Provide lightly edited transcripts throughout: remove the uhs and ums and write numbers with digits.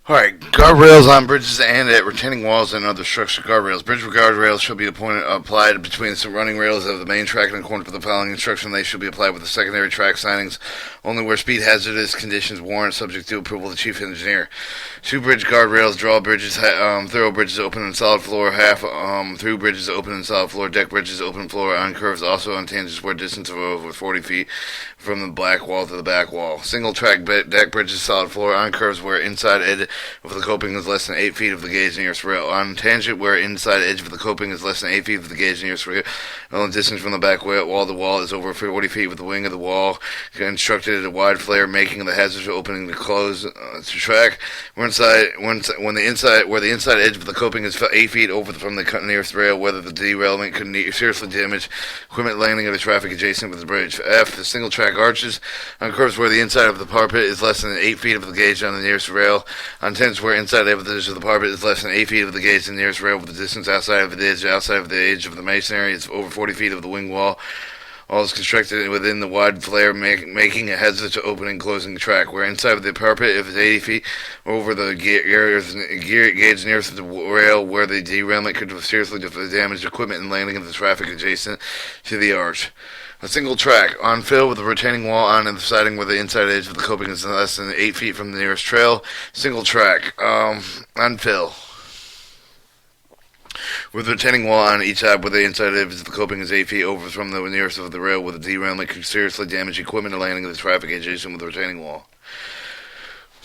Alright, guardrails on bridges and at retaining walls and other structured guardrails. Bridge guardrails shall be applied between the running rails of the main track in accordance with the following instruction. They shall be applied with the secondary track signings only where speed hazardous conditions warrant, subject to approval of the chief engineer. Two bridge guardrails, draw bridges, thorough bridges open and solid floor, half through bridges open and solid floor, deck bridges open floor on curves, also on tangents where distance of over 40 feet from the black wall to the back wall. Single track deck bridges, solid floor on curves where inside edge of the coping is less than 8 feet of the gauge nearest rail. On tangent where inside edge of the coping is less than 8 feet of the gauge nearest rail. The distance from the back wall to wall is over 40 feet with the wing of the wall constructed at a wide flare, making the hazardous opening to close to track. Where the inside edge of the coping is 8 feet over from the nearest rail, whether the derailment could seriously damage equipment landing of the traffic adjacent with the bridge. F. The single track arches on curves where the inside of the parapet is less than 8 feet of the gauge on the nearest rail. On tangents where inside of the parapet is less than 8 feet of the gauge on the nearest rail, with the distance outside of the edge of the masonry is over 40 feet of the wing wall. All is constructed within the wide flare, making a hazardous opening and closing the track. Where inside of the parapet, if it's 80 feet over the gauge nearest the rail, where the derailment could seriously damage equipment and landing of the traffic adjacent to the arch. A single track, on fill with a retaining wall on and the siding where the inside edge of the coping is less than 8 feet from the nearest trail. Single track, on fill with a retaining wall on each side where the inside edge of the coping is 8 feet over from the nearest of the rail, where the derailment could seriously damage equipment and landing of the traffic adjacent with the retaining wall.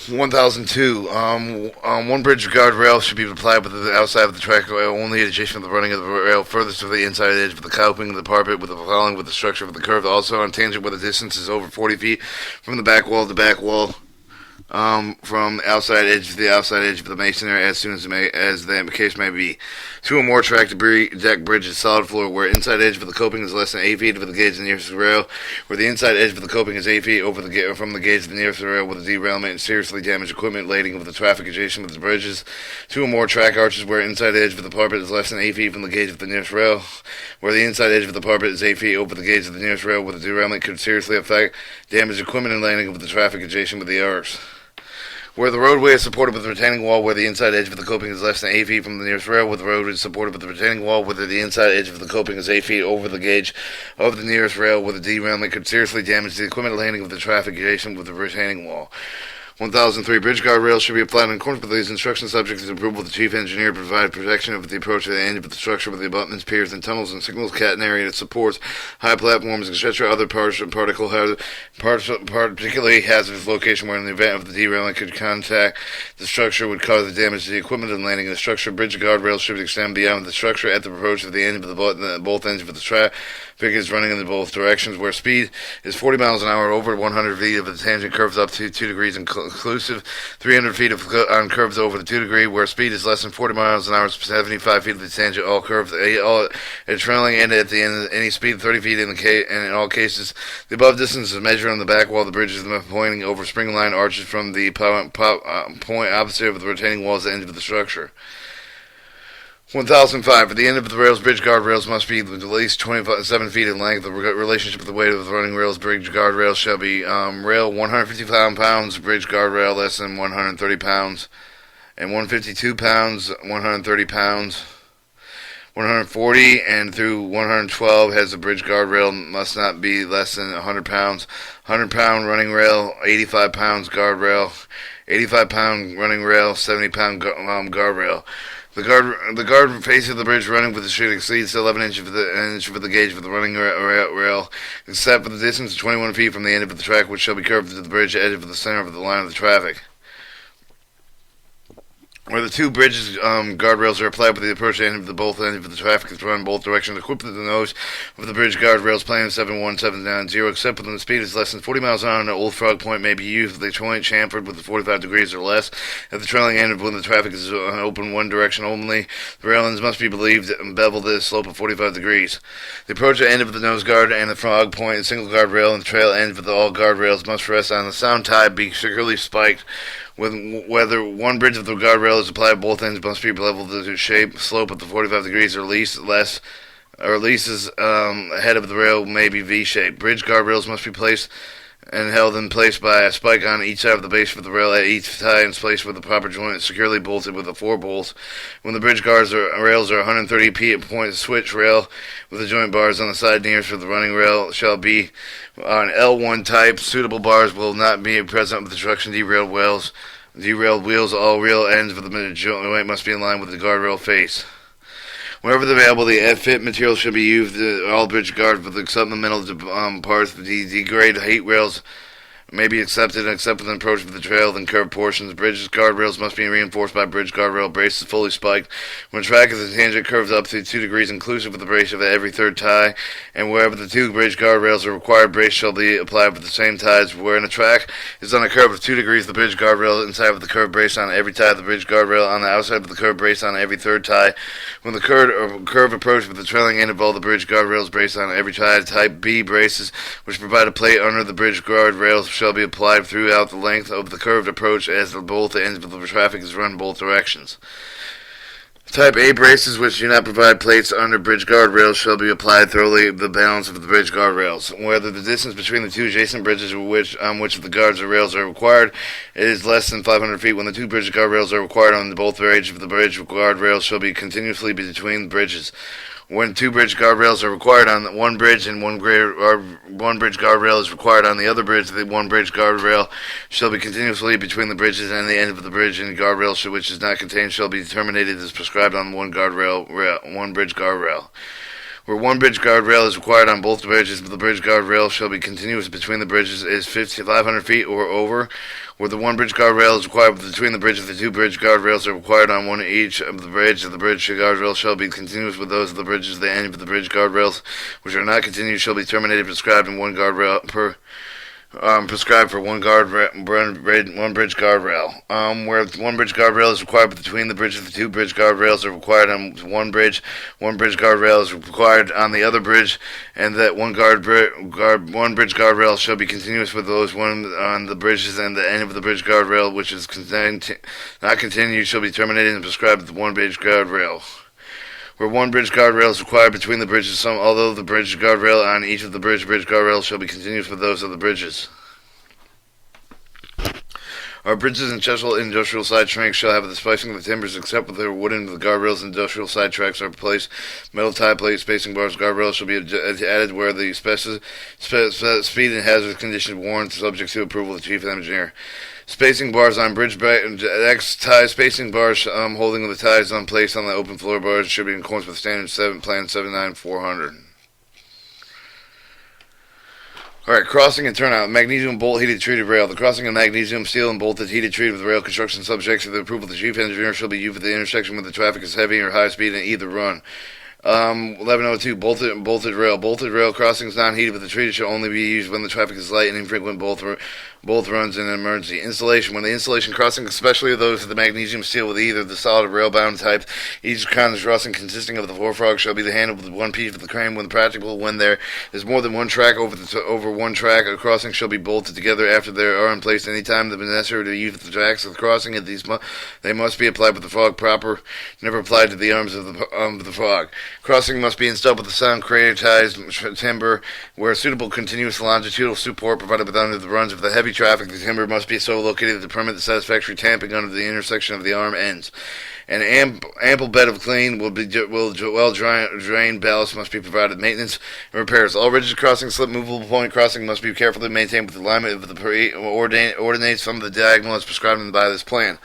1002. One bridge guard rail should be applied with the outside of the track only adjacent to the running of the rail, furthest to the inside edge of the coping of the parapet, with the following with the structure of the curve. Also on tangent where the distance is over 40 feet from the back wall to back wall. From the outside edge to the outside edge of the masonry, as soon as the case may be. Two or more track deck bridges, solid floor, where inside edge of the coping is less than 8 feet of the gauge of the nearest rail, where the inside edge of the coping is 8 feet over from the gauge of the nearest rail, with the derailment and seriously damaged equipment lading of the traffic adjacent with the bridges. Two or more track arches, where inside edge of the parapet is less than 8 feet from the gauge of the nearest rail, where the inside edge of the parapet is 8 feet over the gauge of the nearest rail, where the derailment could seriously affect damaged equipment and landing of the traffic adjacent with the arcs. Where the roadway is supported with a retaining wall, where the inside edge of the coping is less than 8 feet from the nearest rail, where the road is supported with a retaining wall, where the inside edge of the coping is 8 feet over the gauge of the nearest rail, where the derailment could seriously damage the equipment landing of the traffic adjacent with the retaining wall. 1003. Bridge guardrails should be applied in accordance with these instructions, subject to the approval of the chief engineer, to provide protection of the approach to the end of the structure with the abutments, piers, and tunnels and signals catenary that supports high platforms, etc. Other particularly hazardous location where in the event of the derailment could contact the structure would cause the damage to the equipment and landing of the structure. Bridge guardrails should extend beyond the structure at the approach of the end of both ends of the track. Is running in both directions, where speed is 40 miles an hour over 100 feet of the tangent curves up to 2 degrees inclusive, 300 feet on curves over the 2 degree, where speed is less than 40 miles an hour, 75 feet of the tangent, all curves, all at trailing end at the end, any speed 30 feet and in all cases. The above distance is measured on the back wall of the bridges, pointing over spring line arches from the point opposite of the retaining walls at the end of the structure. 1005. At the end of the rails, bridge guardrails must be at least 27 feet in length. The relationship of the weight of the running rails, bridge guardrails shall be rail 150 pounds, bridge guardrail less than 130 pounds, and 152 pounds, 130 pounds. 140 and through 112 has a bridge guardrail must not be less than 100 pounds. 100 pound running rail, 85 pounds guardrail, 85 pound running rail, 70 pound guardrail. The guard face of the bridge running with the should exceeds 11 inches of the gauge of the running rail, except for the distance of 21 feet from the end of the track, which shall be curved to the bridge edge of the center of the line of the traffic. Where the two bridges guardrails are applied with the approach end of both ends of the traffic is run in both directions, equipped with the nose of the bridge guardrails plan 71790, except when the speed is less than 40 miles an hour, and the Old Frog Point may be used with a joint chamfered with 45 degrees or less. At the trailing end of when the traffic is open one direction only, the rail ends must be believed beveled at a slope of 45 degrees. The approach end of the nose guard and the Frog Point and single guardrail and the trail end of all guardrails must rest on the sound tie, be securely spiked. Whether one bridge of the guardrail is applied, both ends must be leveled to the slope of the 45 degrees or least ahead of the rail may be V-shaped. Bridge guardrails must be placed and held in place by a spike on each side of the base of the rail at each tie and placed with the proper joint securely bolted with the 4 bolts. When the bridge guards or rails are 130 feet, a point switch rail with the joint bars on the side nearest for the running rail shall be on L1 type. Suitable bars will not be present with the construction derailed wheels. All rail ends of the joint must be in line with the guardrail face. Wherever available, the fit material should be used. All bridge guards with supplemental parts. The degraded height rails may be accepted except with an approach of the trail and curved portions. Bridge guardrails must be reinforced by bridge guardrail braces fully spiked. When track is a tangent curves up to 2 degrees inclusive of the brace of every third tie, and wherever the 2 bridge guardrails are required, brace shall be applied with the same ties. Where the track is on a curve of 2 degrees, the bridge guardrail inside of the curved brace on every tie, the bridge guardrail on the outside of the curved brace on every third tie. When the curve approach with the trailing end of all the bridge guardrails brace on every tie, type B braces, which provide a plate under the bridge guardrails, shall be applied throughout the length of the curved approach as both ends of the traffic is run both directions. Type A braces, which do not provide plates under bridge guardrails, shall be applied thoroughly the balance of the bridge guardrails. Whether the distance between the 2 adjacent bridges on which the guards or rails are required is less than 500 feet, when the 2 bridge guardrails are required on both edges of the bridge guardrails shall be continuously between bridges. When 2 bridge guardrails are required on one bridge and one bridge guardrail is required on the other bridge, the 1 bridge guardrail shall be continuously between the bridges, and the end of the bridge and guardrail which is not contained shall be terminated as prescribed on one bridge guardrail. Where 1 bridge guardrail is required on both bridges, the bridge guardrail shall be continuous between the bridges is 500 feet or over. Where the 1 bridge guardrail is required between the bridges, the 2 bridge guardrails are required on one each of the bridge. The bridge guardrail shall be continuous with those of the bridges. The end of the bridge guardrails, which are not continuous, shall be terminated. Prescribed in one guardrail prescribed for one bridge guardrail. Where 1 bridge guardrail is required between the bridges, the 2 bridge guardrails are required on one bridge. 1 bridge guardrail is required on the other bridge, and that one bridge guardrail shall be continuous with those one on the bridges, and the end of the bridge guardrail, which is not continued, shall be terminated and prescribed with 1 bridge guardrail. Where 1 bridge guardrail is required between the bridges, although the bridge guardrail on each of the bridge guardrails shall be continuous with those of the bridges. Our bridges and industrial side tracks shall have the splicing of the timbers except with their wooden. The guardrails and industrial side tracks are placed. Metal tie plate spacing bars guardrails shall be added where the speed and hazard conditions warrant, subject to approval of the chief engineer. Spacing bars on bridge X ties. Spacing bars holding the ties on place on the open floor bars should be in accordance with standard plan 79400. Alright, crossing and turnout. Magnesium bolt heated treated rail. The crossing of magnesium steel and bolted heated treated with rail construction subject to the approval of the chief engineer shall be used at the intersection when the traffic is heavy or high speed in either run. 1102, bolted rail. Bolted rail crossings non-heated with the treated shall only be used when the traffic is light and infrequent, both runs in an emergency. Installation. When the installation crossing, especially those of the magnesium steel with either the solid or rail-bound type, each kind of crossing consisting of the 4 frogs shall be handled with 1 piece of the crane when practical. When there is more than 1 track over 1 track, a crossing shall be bolted together after they are in place. Any time that is necessary to use the tracks of the crossing, they must be applied with the frog proper, never applied to the arms of the frog. Crossing must be installed with the sound creatized timber where suitable continuous longitudinal support provided with under the runs of the heavy traffic. The timber must be so located to permit the satisfactory tamping under the intersection of the arm ends. An ample bed of clean, well-drained ballast must be provided. Maintenance and repairs. All rigid crossing, slip movable point crossing must be carefully maintained with the alignment of the ordinates from the diagonal as prescribed by this plan.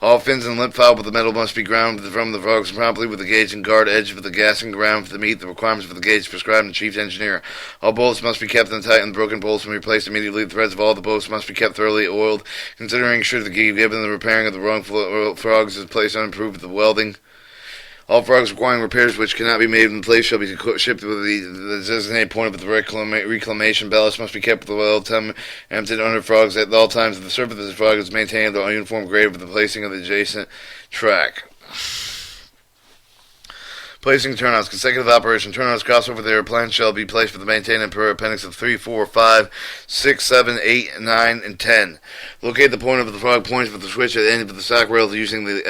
All fins and lip valve with the metal must be ground from the frogs promptly with the gauge and guard edge of the gassing ground to meet the requirements for the gauge prescribed by the chief engineer. All bolts must be kept tight and the broken bolts must be replaced immediately. The threads of all the bolts must be kept thoroughly oiled, considering should the given the repairing of the wrong frogs is placed unimproved with the welding. All frogs requiring repairs which cannot be made in place shall be shipped with the designated point of the reclamation. Ballast must be kept with the well emptied under frogs at all times. If the surface of the frog is maintained at a uniform grade with the placing of the adjacent track. Placing turnouts. Consecutive operation. Turnouts crossover their plan shall be placed for the maintained per appendix of 3, 4, 5, 6, 7, 8, 9, and 10. Locate the point of the frog points with the switch at the end of the stock rails using the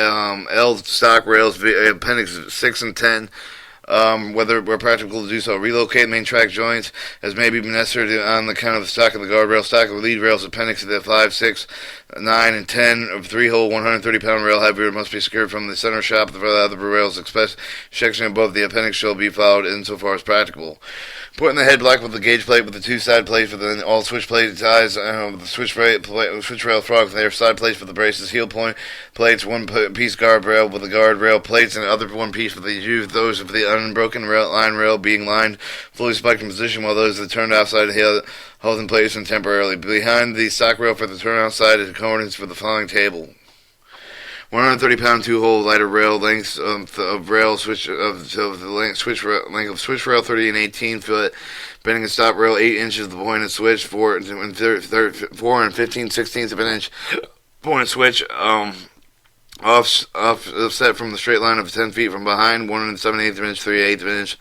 L stock rails, appendix 6 and 10. whether where practical to do so. Relocate main track joints as may be necessary on the count of the stock of the guardrail. Stock of the lead rails appendix to the 5, 6, 9, and 10 of 3-hole 130-pound rail heavier must be secured from the center shop of the other rails. Section above the appendix shall be followed insofar as practicable. Put in the head block with the gauge plate with the 2 side plates for the all switch plate ties, the switch rail frog, their side plates for the braces, heel point plates, 1 piece guardrail with the guardrail plates, and other 1 piece for the use those of the unbroken rail being lined, fully spiked in position, while those that turned outside held in place and temporarily. Behind the stock rail for the turnout side is coordinates for the following table. 130-pound 2-hole lighter rail lengths of rail switch of the length of switch rail 30 and 18 foot, bending and stop rail 8 inches the point of switch 4 and 15/16 of an inch point of switch offset from the straight line of 10 feet from behind 1 7/8 of an inch 3/8 of an inch.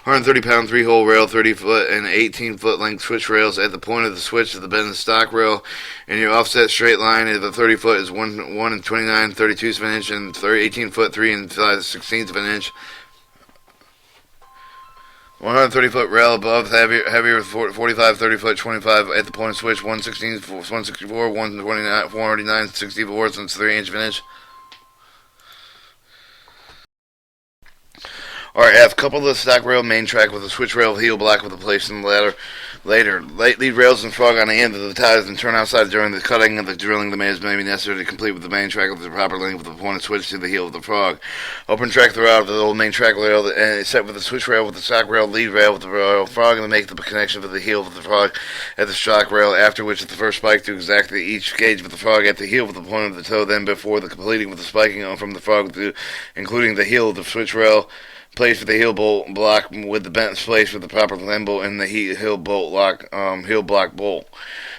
130-pound 3-hole rail, 30-foot and 18-foot length switch rails at the point of the switch of the bend and stock rail, and your offset straight line of the 30-foot is 1 and 29/32 of an inch, and 18-foot 3 and 5/16 of an inch. 130-foot rail above heavier 45 30-foot 25 at the point of switch 164 129 449 64 since 3 of an inch. Alright, F. Couple the stock rail main track with a switch rail heel block with a place in the ladder. Later, lead rails and frog on the end of the ties and turn outside during the cutting of the drilling the may be necessary to complete with the main track with the proper length with the point of switch to the heel of the frog. Open track throughout the old main track rail and set with the switch rail with the stock rail, lead rail with the rail frog, and make the connection for the heel of the frog at the stock rail, after which at the first spike to exactly each gauge with the frog at the heel with the point of the toe, then before the completing with the spiking from the frog to including the heel of the switch rail. Place for the heel bolt block with the bent place with the proper limbo and the heel block bolt.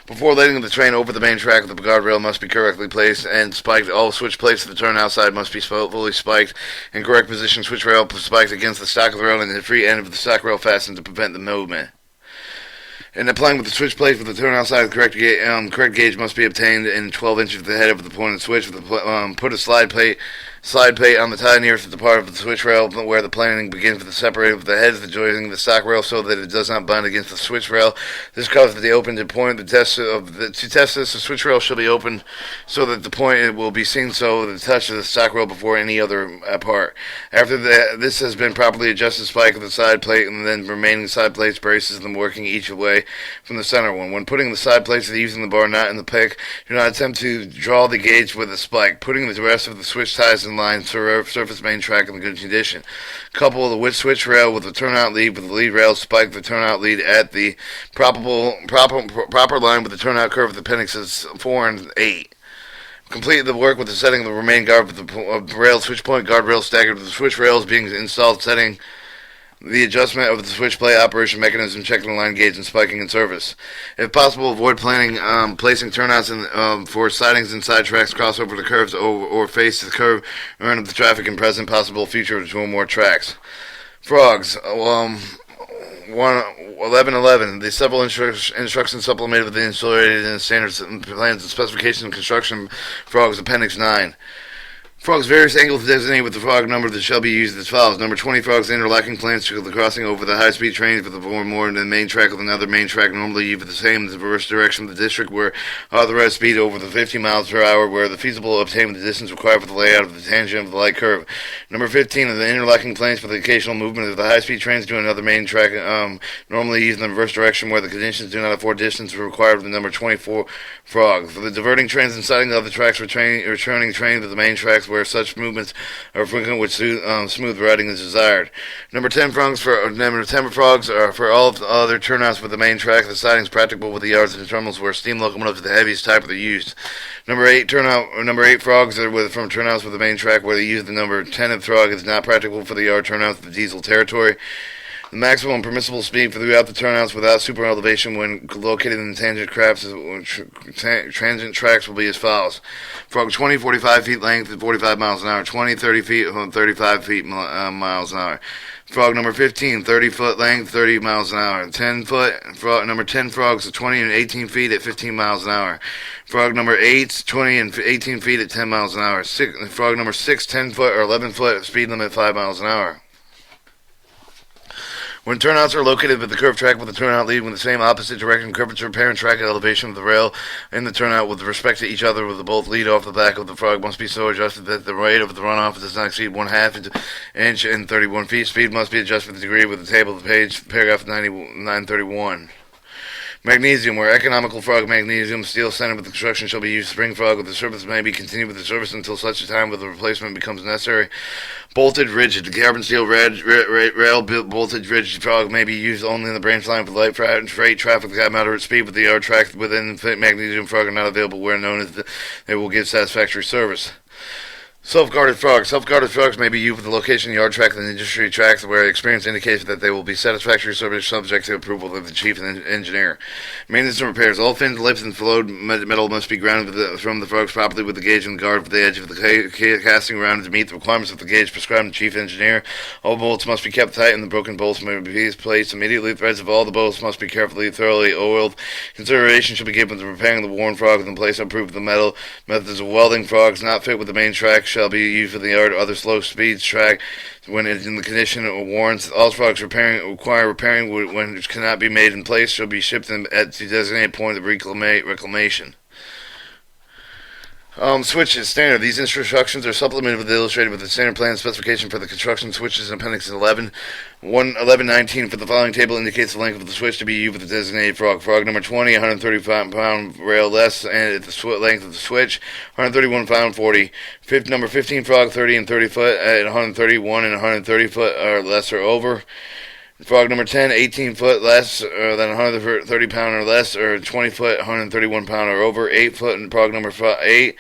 Before letting the train over the main track, the guardrail must be correctly placed and spiked. All switch plates of the turn outside must be fully spiked in correct position. Switch rail spiked against the stock of the rail and the free end of the stock rail fastened to prevent the movement. In applying with the switch plate for the turn outside, the correct gauge must be obtained in 12 inches of the head of the pointed switch. Put a slide plate on the tie nearest the part of the switch rail where the planing begins with the separating of the heads, the joining the stock rail so that it does not bind against the switch rail. This causes the open to point. To test this, the switch rail shall be open so that the point will be seen so the touch of the stock rail before any other part. After this has been properly adjusted, spike of the side plate and then remaining side plates, braces them working each away from the center one. When putting the side plates using the bar nut in the pick, do not attempt to draw the gauge with a spike. Putting the rest of the switch ties in line surface main track in good condition. Couple the with switch rail with the turnout lead with the lead rail. Spike the turnout lead at the proper line with the turnout curve of the appendixes 4 and 8. Complete the work with the setting of the remaining guard with the rail switch point guardrail staggered with the switch rails being installed, setting the adjustment of the switch plate operation mechanism, checking the line gauge and spiking in service. If possible, avoid placing turnouts for sidings inside tracks, cross over the curves or face the curve around of the traffic in present possible future to more tracks. Frogs. 1111. The several instructions supplemented with the insulated and standards plans and specifications of construction frogs, Appendix 9. Frogs, various angles designated with the frog number that shall be used as follows. Number 20, frogs interlocking plans to the crossing over the high-speed trains with the more than the main track with another main track normally either the same as the reverse direction of the district where authorized speed over the 50 miles per hour where the feasible obtain the distance required for the layout of the tangent of the light curve. Number 15, the interlocking planes for the occasional movement of the high-speed trains to another main track normally used in the reverse direction where the conditions do not afford distance required with the number 24 frogs. For the diverting trains and siding of the tracks returning trains with the main tracks where such movements are frequent with smooth riding is desired. Number 10 frogs are for all other turnouts with the main track. The sidings practicable with the yards and terminals where steam locomotives of the heaviest type are used. Number 8 frogs are from turnouts with the main track where they use the number 10 of frog is not practical for the yard turnouts of the diesel territory. The maximum permissible speed throughout the turnouts without super elevation when located in the tangent tracks will be as follows. Frog 20, 45 feet length at 45 miles an hour. 20, 30 feet, 35 feet miles an hour. Frog number 15, 30 foot length, 30 miles an hour. 10 foot, number 10 frogs at 20 and 18 feet at 15 miles an hour. Frog number 8, 20 and 18 feet at 10 miles an hour. Frog number 6, 10 foot or 11 foot speed limit 5 miles an hour. When turnouts are located with the curved track with the turnout leading with the same opposite direction, curvature, parent track, and elevation of the rail and the turnout with respect to each other with the both lead off the back of the frog must be so adjusted that the rate of the runoff does not exceed 1/2 inch and 31 feet. Speed must be adjusted with the degree with the table of the page, paragraph 931. Magnesium, where economical frog magnesium steel centered with the construction shall be used. Spring frog with the service may be continued with the service until such a time where the replacement becomes necessary. Bolted rigid, carbon steel rail bolted rigid frog may be used only in the branch line for light freight traffic at moderate speed with the yard track within the magnesium frog are not available where known as they will give satisfactory service. Self-guarded frogs. Self-guarded frogs may be used with the location, yard track, and industry tracks where experience indicates that they will be satisfactory service subject to approval of the chief and engineer. Maintenance and repairs. All fins, lips, and flowed metal must be grounded from the frogs properly with the gauge and guard for the edge of the casting round to meet the requirements of the gauge prescribed by the chief engineer. All bolts must be kept tight and the broken bolts may be placed immediately. Threads of all the bolts must be carefully, thoroughly oiled. Consideration should be given to repairing the worn frog in the place approved of the metal. Methods of welding frogs not fit with the main track shall be used for the yard or other slow speeds track when it's in the condition it warrants. All frogs require repairing when it cannot be made in place shall be shipped at the designated point of reclamation. Switches, standard. These instructions are supplemented with illustrated with the standard plan specification for the construction switches in Appendix 1119 for the following table indicates the length of the switch to be used with the designated frog. Frog number 20, 135-pound rail less, and at the length of the switch, 131-pound 40. Number 15, frog 30 and 30 foot at 131 and 130 foot or less or over. Frog number 10, 18 foot less than 130 pound or less, or 20 foot, 131 pound or over. 8 foot, and frog number 8,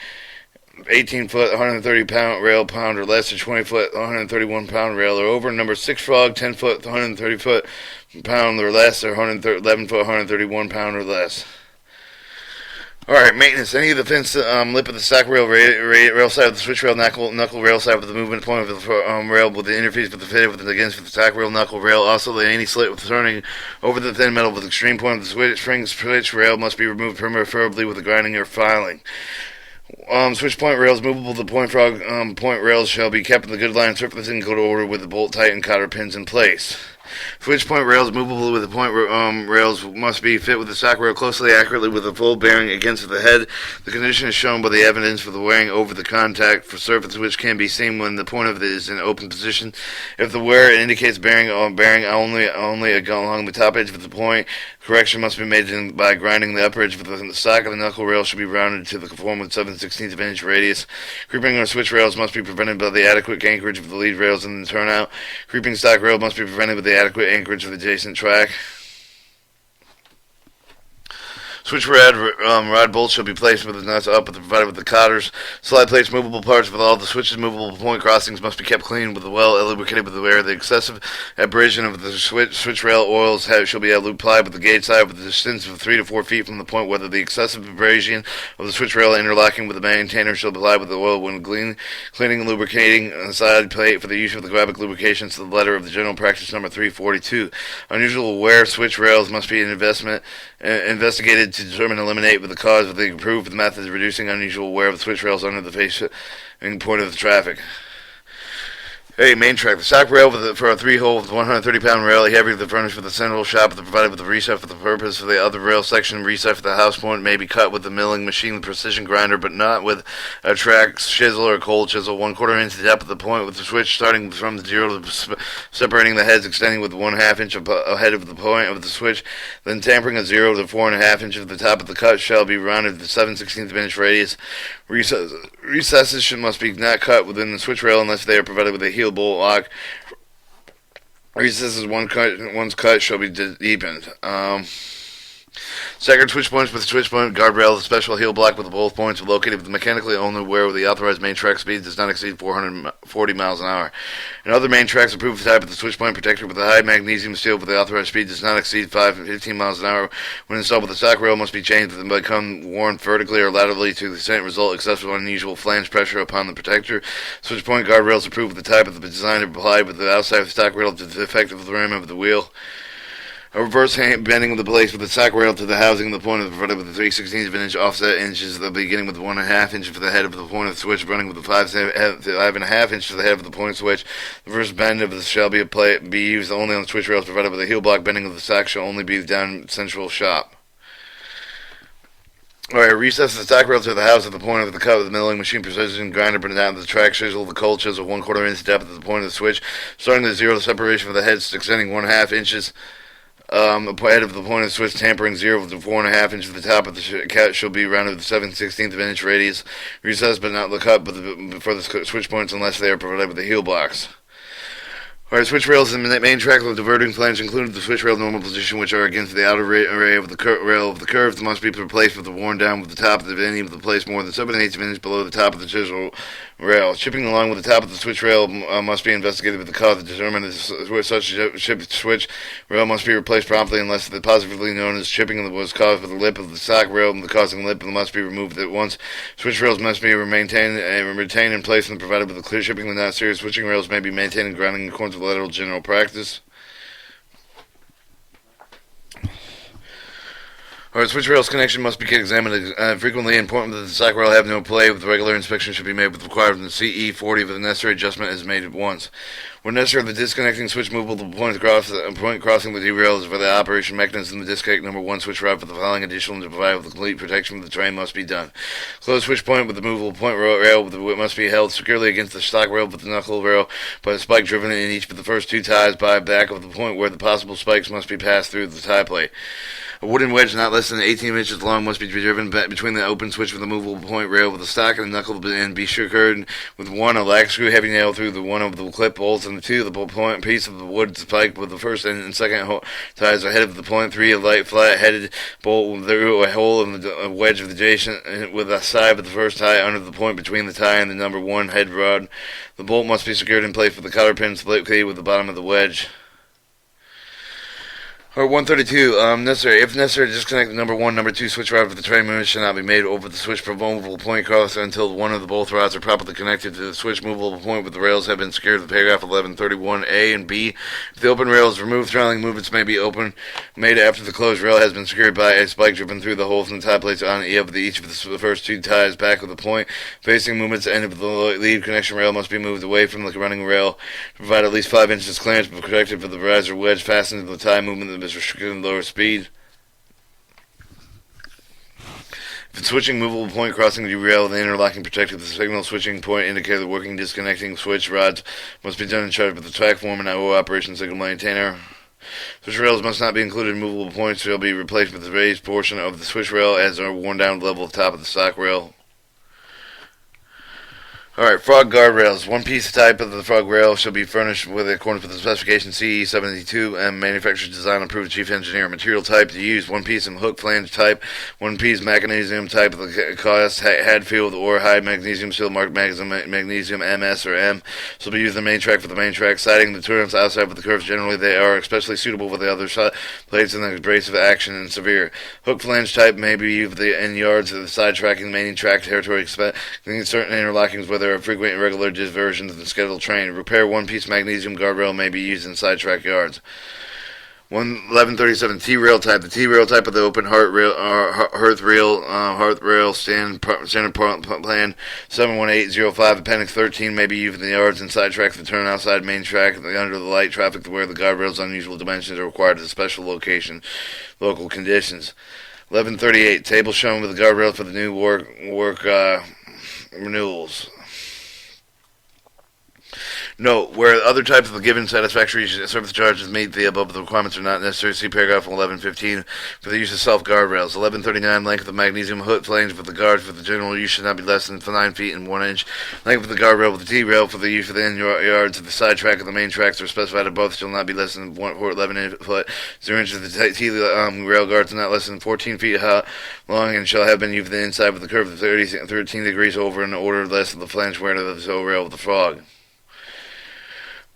18 foot, 130 pound rail pound or less, or 20 foot, 131 pound rail or over. Number 6 frog, 10 foot, 130 foot pound or less, or 11 foot, 131 pound or less. Alright, maintenance. Any of the fence lip of the stock rail side of the switch rail, knuckle rail side with the movement point of the rail with the interface with the fitted with the against with the stock rail, knuckle rail. Also, any slit with turning over the thin metal with the extreme point of the switch rail must be removed preferably with the grinding or filing. Switch point rails movable. The point rails shall be kept in the good line surface in good order with the bolt tight and cotter pins in place. Switch point rails movable with the point rails must be fit with the stock rail closely, accurately with a full bearing against the head. The condition is shown by the evidence for the wearing over the contact for surface which can be seen when the point of it is in open position. If the wear indicates bearing only along the top edge of the point, correction must be made by grinding the upper edge of the stock of the knuckle rail should be rounded to the conform with 7/16 of an inch radius. Creeping or switch rails must be prevented by the adequate anchorage of the lead rails in the turnout. Creeping stock rail must be prevented with the adequate anchorage of the adjacent track. Switch rod bolts shall be placed with the nuts up and provided with the cotters. Slide plates, movable parts with all the switches, movable point crossings must be kept clean with well lubricated with the air. The excessive abrasion of the switch rail oils shall be applied with the gauge side with a distance of 3 to 4 feet from the point. Whether the excessive abrasion of the switch rail interlocking with the maintainer shall be applied with the oil when cleaning and lubricating the side plate for the use of the gravic lubrications to the letter of the general practice number 342. Unusual wear switch rails must be investigated to determine and eliminate with the cause of the approved methods of reducing unusual wear of the switch rails under the facing point of the traffic. Hey, main track. The stock rail for a 3-hole with 130-pound rail, heavy the furnished with a central shop provided with a reset for the purpose of the other rail section. Reset for the house point may be cut with the milling machine, the precision grinder, but not with a track chisel or cold chisel. 1/4 inch depth of the point with the switch starting from the zero to separating the heads, extending with 1/2 inch ahead of the point of the switch. Then tampering a 0 to 4.5 inches of the top of the cut shall be rounded to 7/16 of an inch radius. Recesses must be not cut within the switch rail unless they are provided with a heel bolt lock. Recesses once cut shall be deepened. Staggered switch points with switch point guardrail, the special heel block with both points are located with mechanically only where the authorized main track speed does not exceed 440 miles an hour. And other main tracks approved type of the switch point protector with a high magnesium steel with the authorized speed does not exceed 15 miles an hour. When installed with the stock rail must be changed and become worn vertically or laterally to the same result excessive unusual flange pressure upon the protector. Switch point guardrails approved with the type of the design applied with the outside of the stock rail to the effect of the rim of the wheel. A reverse bending of the place with the sock rail to the housing of the point of the front with the 3/16 of an inch offset inches at the beginning with 1.5 inch for the head of the point of the switch, running with the 5.5 inch to the head of the point switch. The reverse bend of this shall be used only on the switch rails provided with a heel block. Bending of the sock shall only be down central shop. Alright, recess the stock rail to the house at the point of the cut with the milling machine precision grinder, bring down the track chisel, the cold chisel 1/4 inch depth at the point of the switch, starting to zero the separation for the heads, extending 1.5 inches. Head of the point of the switch, tampering 0 to 4.5 inches of the top of the cat shall be rounded with 7/16 of an inch radius. Recess but not the cut for the switch points unless they are provided with the heel blocks. Alright, switch rails in the main track with diverting flange including the switch rail normal position, which are against the outer array of the rail of the curve, must be replaced with the worn down with the top of any of the place more than 7/8 of an inch below the top of the chisel rail. Shipping along with the top of the switch rail must be investigated with the cause to determine if such switch rail must be replaced promptly unless the positively known as chipping was caused with the lip of the sock rail, and the causing lip must be removed at once. Switch rails must be retained in place and provided with a clear shipping when not serious. Switching rails may be maintained and grounding in accordance with lateral general practice. Alright, switch rails connection must be examined frequently. Important that the sock rail have no play with regular inspection should be made with required from the CE 40 if the necessary adjustment is made at once. When necessary, the disconnecting switch movable point crossing the derail is for the operation mechanism. The disconnect number 1 switch rod for the following additional to provide with complete protection of the train must be done. Closed switch point with the movable point rail must be held securely against the stock rail with the knuckle rail by a spike driven in each of the first 2 ties by back of the point where the possible spikes must be passed through the tie plate. A wooden wedge not less than 18 inches long must be driven between the open switch with the movable point rail with the stock and the knuckle and be secured with 1 a lag screw heavy nail through the 1 of the clip bolts, and 2 the point piece of the wood spike with the first and second ties ahead of the point, 3 a light flat headed bolt through a hole in the wedge of the adjacent with a side of the first tie under the point between the tie and the number 1 head rod. The bolt must be secured in place with the cotter pin split key with the bottom of the wedge. Or 132, if necessary, disconnect the number 1, number 2 switch rod for the train movement should not be made over the switch movable point crosser until one of both rods are properly connected to the switch movable point with the rails have been secured with paragraph 1131A and B. If the open rail is removed, trailing movements may be made after the closed rail has been secured by a spike driven through the holes in the tie plates on each of the first 2 ties back of the point. Facing movements, the end of the lead connection rail must be moved away from the running rail to provide at least 5 inches clearance but protected for the riser wedge fastened to the tie movement is restricted and lower speed. If it's switching movable point crossing the derail, the interlocking protected the signal switching point indicator the working disconnecting switch rods must be done in charge with the track foreman and operation signal maintainer. Switch rails must not be included in movable points, shall be replaced with the raised portion of the switch rail as are worn down to the level of the top of the stock rail. Alright, frog guardrails. One piece type of the frog rail shall be furnished with according to the specification CE 72 and manufacturer's design approved chief engineer. Material type to use: one piece of hook flange type, one piece magnesium type of the cost Hadfield or high magnesium steel marked magnesium MS or M shall be used in the main track for the main track. Siding the turns outside of the curves generally they are especially suitable for the other plates in the abrasive action and severe. Hook flange type may be used in yards of the side tracking main track territory expecting certain interlockings where there are frequent irregular diversions in the scheduled train. Repair one-piece magnesium guardrail may be used in sidetrack yards. 1137 T-rail type. The T-rail type of the open hearth rail standard plan 71805 appendix 13 may be used in the yards and sidetrack the turn outside main track under the light traffic where the guardrail's unusual dimensions are required at a special location, local conditions. 1138 table shown with the guardrail for the new work renewals. Note, where other types of the given satisfactory service charges meet the above the requirements are not necessary, see paragraph 1115 for the use of self-guardrails. 1139 length of magnesium hook flange for the guards for the general use should not be less than 9 feet and 1 inch. Length of the guardrail with the T-rail for the use of the end yards of the side track of the main tracks are specified above shall not be less than 11 foot 0 inches. The T-rail guards are not less than 14 feet long and shall have been used the inside with the curve of 13 degrees over in order less of the flange wear of the rail of the frog.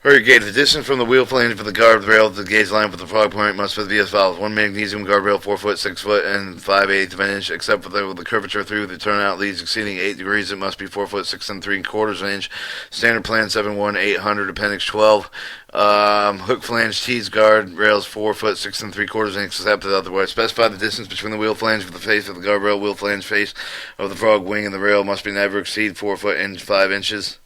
Hurry gauge. The distance from the wheel flange for the guardrail to the gauge line for the frog point must be as follows. One magnesium guardrail, 4 foot, 6 foot, and 5/8 of an inch, except for the curvature through the turnout leads exceeding 8 degrees. It must be 4 foot, 6 and 3/4 inch. Standard plan 71800, Appendix 12. Hook flange tees guardrails 4 foot, 6 and 3/4 inch, except otherwise. Specify the distance between the wheel flange of the face of the guardrail, wheel flange face of the frog wing, and the rail must be never exceed 4 foot and 5 inches.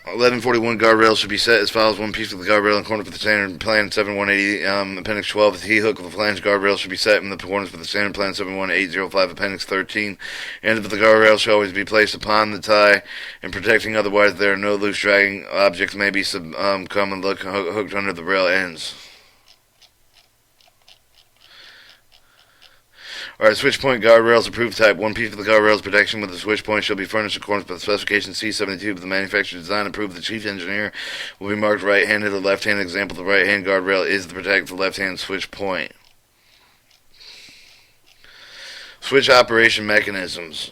1141 guardrails should be set as follows. One piece of the guardrail in accordance with the standard plan 7180, Appendix 12. The T-hook of the flange guardrail should be set in the accordance with the standard plan 71805, Appendix 13. End of the guardrail should always be placed upon the tie and protecting, otherwise there are no loose dragging objects may be come and look hooked under the rail ends. Alright, switch point guardrails approved type. One piece of the guardrail's protection with the switch point shall be furnished in accordance with the specification C72 of the manufacturer's design approved. The chief engineer will be marked right-handed or left-handed. Example, the right-hand guardrail is to protect the left-hand switch point. Switch operation mechanisms.